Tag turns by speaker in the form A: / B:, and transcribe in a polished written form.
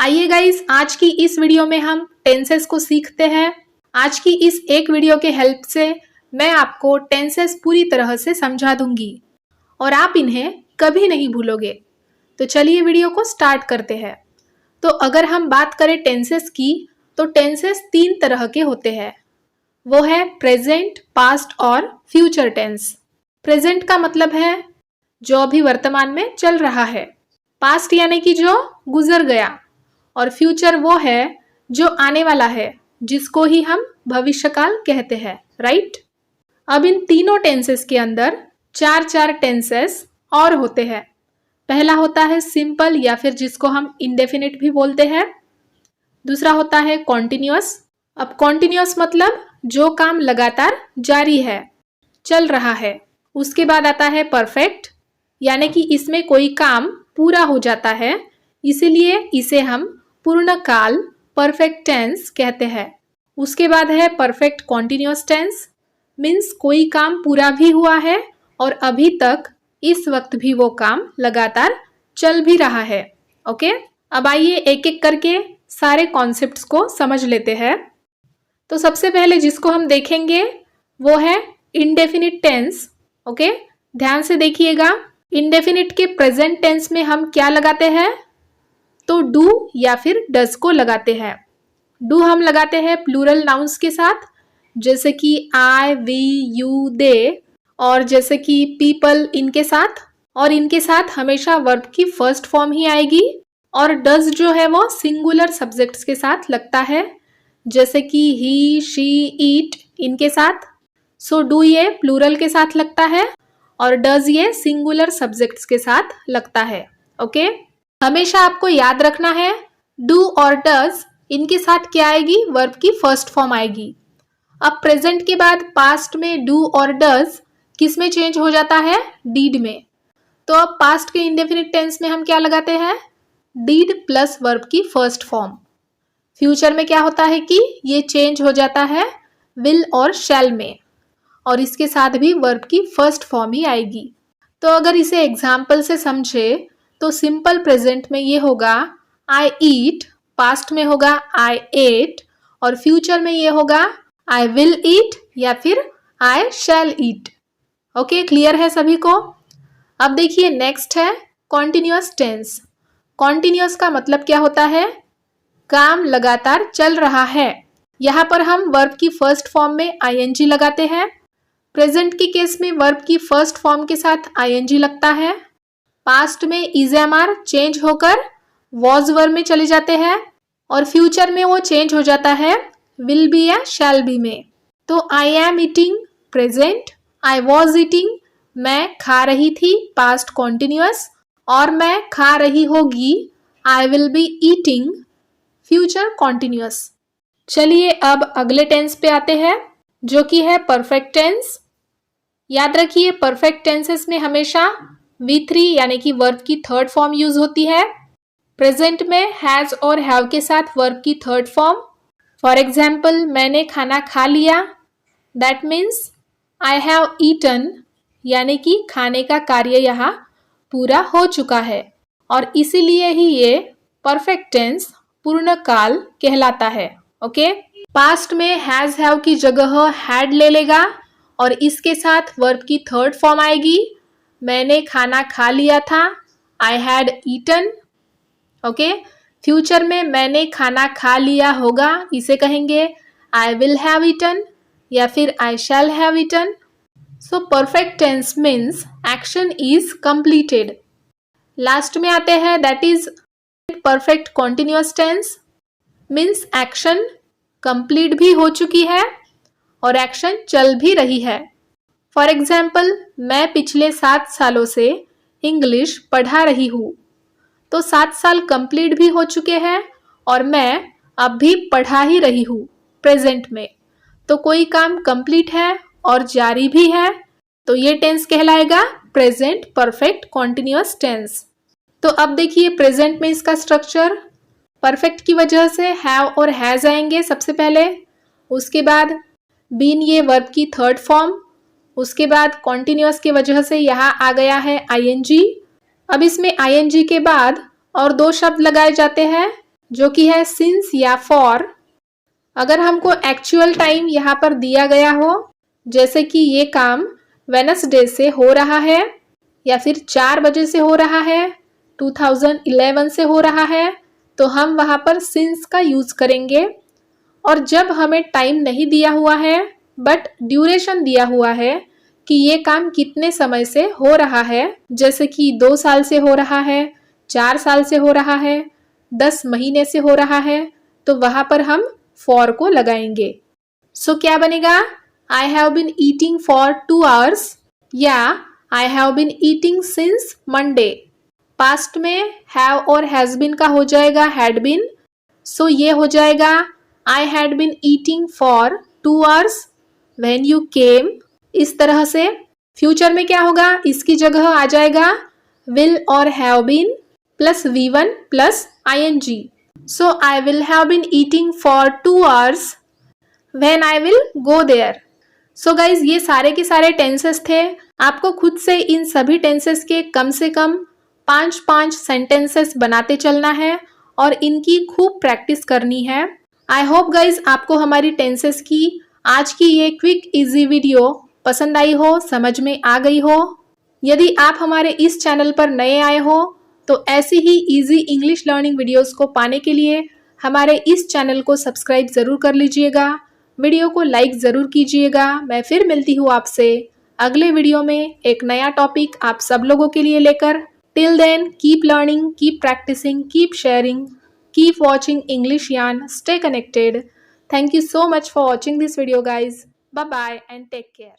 A: आइए गाइस, आज की इस वीडियो में हम टेंसेस को सीखते हैं। आज की इस एक वीडियो के हेल्प से मैं आपको टेंसेस पूरी तरह से समझा दूंगी और आप इन्हें कभी नहीं भूलोगे। तो चलिए वीडियो को स्टार्ट करते हैं। तो अगर हम बात करें टेंसेस की, तो टेंसेस 3 तरह के होते हैं। वो है प्रेजेंट, पास्ट और फ्यूचर टेंस। प्रेजेंट का मतलब है जो अभी वर्तमान में चल रहा है। पास्ट यानी कि जो गुजर गया, और फ्यूचर वो है जो आने वाला है, जिसको ही हम भविष्यकाल कहते हैं, राइट। अब इन तीनों टेंसेस के अंदर 4 टेंसेस और होते हैं। पहला होता है सिंपल या फिर जिसको हम इंडेफिनिट भी बोलते हैं। दूसरा होता है कॉन्टिन्यूअस। अब कॉन्टिन्यूअस मतलब जो काम लगातार जारी है, चल रहा है। उसके बाद आता है परफेक्ट, यानी कि इसमें कोई काम पूरा हो जाता है, इसीलिए इसे हम पूर्ण काल परफेक्ट टेंस कहते हैं। उसके बाद है परफेक्ट कॉन्टिन्यूअस टेंस, मीन्स कोई काम पूरा भी हुआ है और अभी तक इस वक्त भी वो काम लगातार चल भी रहा है। ओके, अब आइए एक एक करके सारे कॉन्सेप्ट्स को समझ लेते हैं। तो सबसे पहले जिसको हम देखेंगे वो है इंडेफिनिट टेंस। ओके, ध्यान से देखिएगा। इंडेफिनिट के प्रेजेंट टेंस में हम क्या लगाते हैं? तो डू या फिर डज को लगाते हैं। डू हम लगाते हैं प्लूरल नाउन्स के साथ, जैसे कि आई, वी, यू, दे, और जैसे कि पीपल इनके साथ। और इनके साथ हमेशा वर्ब की फर्स्ट फॉर्म ही आएगी। और डज जो है वो सिंगुलर सब्जेक्ट्स के साथ लगता है, जैसे कि ही, शी, ईट इनके साथ। सो डू ये प्लूरल के साथ लगता है और डज ये सिंगुलर सब्जेक्ट्स के साथ लगता है। ओके, हमेशा आपको याद रखना है डू और डज इनके साथ क्या आएगी? वर्ब की फर्स्ट फॉर्म आएगी। अब प्रेजेंट के बाद पास्ट में डू और डज किस में चेंज हो जाता है? डीड में। तो अब पास्ट के इंडेफिनिट टेंस में हम क्या लगाते हैं? डीड प्लस वर्ब की फर्स्ट फॉर्म। फ्यूचर में क्या होता है कि ये चेंज हो जाता है विल और शैल में, और इसके साथ भी वर्ब की फर्स्ट फॉर्म ही आएगी। तो अगर इसे एग्जाम्पल से समझे तो सिंपल प्रेजेंट में ये होगा आई ईट, पास्ट में होगा आई एट, और फ्यूचर में ये होगा आई विल ईट या फिर I shell eat. Okay, clear है सभी को? अब देखिए नेक्स्ट है कॉन्टिन्यूअस टेंस। कॉन्टिन्यूअस का मतलब क्या होता है? काम लगातार चल रहा है। यहाँ पर हम वर्ब की फर्स्ट फॉर्म में आईएनजी लगाते हैं। प्रेजेंट के केस में वर्ब की फर्स्ट फॉर्म के साथ आईएनजी लगता है। पास्ट में इज़ चेंज होकर वॉज वर्ब में चले जाते हैं, और फ्यूचर में वो चेंज हो जाता है विल बी या शैल बी में। तो I am eating present, I was eating मैं खा रही थी पास्ट कॉन्टिन्यूअस, और मैं खा रही होगी I will be eating future continuous. चलिए अब अगले टेंस पे आते हैं, जो कि है परफेक्ट टेंस। याद रखिए परफेक्ट टेंसेस में हमेशा V3 यानी कि वर्ब की थर्ड फॉर्म यूज होती है। प्रेजेंट में हैज और हैव के साथ वर्ब की थर्ड फॉर्म। फॉर एग्जाम्पल, मैंने खाना खा लिया, that means I have eaten, यानी कि खाने का कार्य यहाँ पूरा हो चुका है, और इसीलिए ही ये परफेक्ट टेंस पूर्ण काल कहलाता है। ओके, पास्ट में हैज हैव की जगह हैड ले लेगा और इसके साथ वर्ब की थर्ड फॉर्म आएगी। मैंने खाना खा लिया था, I had eaten. Okay, future में मैंने खाना खा लिया होगा, इसे कहेंगे आई विल हैव ईटन या फिर I shall have eaten. So perfect tense means action is completed. Last में आते हैं, that is perfect continuous tense, means action complete भी हो चुकी है और एक्शन चल भी रही है। फॉर एग्जाम्पल, मैं पिछले 7 सालों से इंग्लिश पढ़ा रही हूँ। तो 7 साल कंप्लीट भी हो चुके हैं और मैं अब भी पढ़ा ही रही हूँ प्रेजेंट में। तो कोई काम कंप्लीट है और जारी भी है, तो ये टेंस कहलाएगा प्रेजेंट परफेक्ट कॉन्टिन्यूअस टेंस। तो अब देखिए प्रेजेंट में इसका स्ट्रक्चर। परफेक्ट की वजह से हैव और हैज आएंगे सबसे पहले, उसके बाद बीन ये वर्ब की थर्ड फॉर्म, उसके बाद कॉन्टिन्यूअस की वजह से यहाँ आ गया है आईएनजी। अब इसमें आईएनजी के बाद और 2 शब्द लगाए जाते हैं, जो कि है सिंस या फॉर। अगर हमको एक्चुअल टाइम यहाँ पर दिया गया हो, जैसे कि ये काम वेनसडे से हो रहा है या फिर 4 बजे से हो रहा है, 2011 से हो रहा है, तो हम वहाँ पर सिंस का यूज करेंगे। और जब हमें टाइम नहीं दिया हुआ है बट ड्यूरेशन दिया हुआ है कि ये काम कितने समय से हो रहा है, जैसे कि 2 साल से हो रहा है, 4 साल से हो रहा है, 10 महीने से हो रहा है, तो वहां पर हम फॉर को लगाएंगे। सो क्या बनेगा? I have been eating for 2 hours या I have been eating since Monday. Past में हैव और हैज बीन का हो जाएगा हैड बीन, सो ये हो जाएगा I had been eating for 2 hours when you came. इस तरह से फ्यूचर में क्या होगा, इसकी जगह आ जाएगा विल और have been plus V1 plus ING। So I will have been eating for 2 hours when I will go there. So guys, ये सारे के सारे टेंसेस थे। आपको खुद से इन सभी टेंसेस के कम से कम 5-5 सेंटेंसेस बनाते चलना है और इनकी खूब प्रैक्टिस करनी है। आई होप गाइज आपको हमारी टेंसेस की आज की ये क्विक इजी वीडियो पसंद आई हो, समझ में आ गई हो। यदि आप हमारे इस चैनल पर नए आए हो तो ऐसी ही इजी इंग्लिश लर्निंग वीडियोस को पाने के लिए हमारे इस चैनल को सब्सक्राइब ज़रूर कर लीजिएगा, वीडियो को लाइक ज़रूर कीजिएगा। मैं फिर मिलती हूँ आपसे अगले वीडियो में एक नया टॉपिक आप सब लोगों के लिए लेकर। Till then keep learning, keep practising, keep sharing, keep watching English Yarn, stay connected. Thank you so much for watching this video guys. Bye bye and take care.